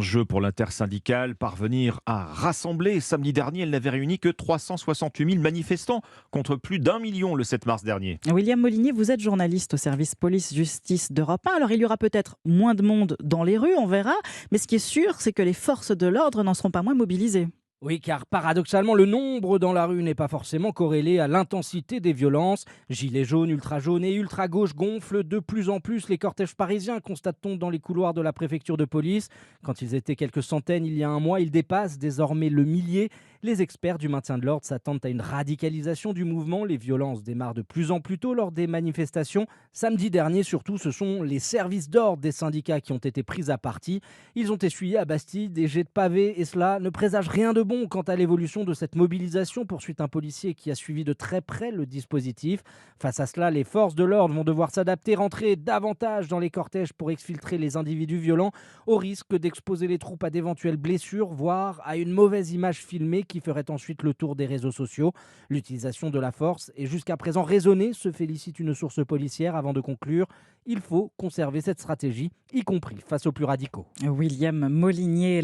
enjeu pour l'intersyndicale, parvenir à rassembler. Samedi dernier, elle n'avait réuni que 368 000 manifestants contre plus d'1 million le 7 mars dernier. William Molinier, vous êtes journaliste au service police-justice d'Europe 1. Alors, il y aura peut-être moins de monde dans les rues, on verra. Mais ce qui est sûr, c'est que les forces de l'ordre n'en seront pas moins mobilisées. Oui, car paradoxalement, le nombre dans la rue n'est pas forcément corrélé à l'intensité des violences. Gilets jaunes, ultra-jaunes et ultra-gauche gonflent de plus en plus les cortèges parisiens, constate-t-on dans les couloirs de la préfecture de police. Quand ils étaient quelques centaines il y a un mois, ils dépassent désormais le millier. Les experts du maintien de l'ordre s'attendent à une radicalisation du mouvement. Les violences démarrent de plus en plus tôt lors des manifestations. Samedi dernier, surtout, ce sont les services d'ordre des syndicats qui ont été pris à partie. Ils ont essuyé à Bastille des jets de pavés et cela ne présage rien de bon quant à l'évolution de cette mobilisation, poursuit un policier qui a suivi de très près le dispositif. Face à cela, les forces de l'ordre vont devoir s'adapter, rentrer davantage dans les cortèges pour exfiltrer les individus violents, au risque d'exposer les troupes à d'éventuelles blessures, voire à une mauvaise image filmée qui ferait ensuite le tour des réseaux sociaux. L'utilisation de la force est jusqu'à présent raisonnée, se félicite une source policière avant de conclure. Il faut conserver cette stratégie, y compris face aux plus radicaux. William Molinier,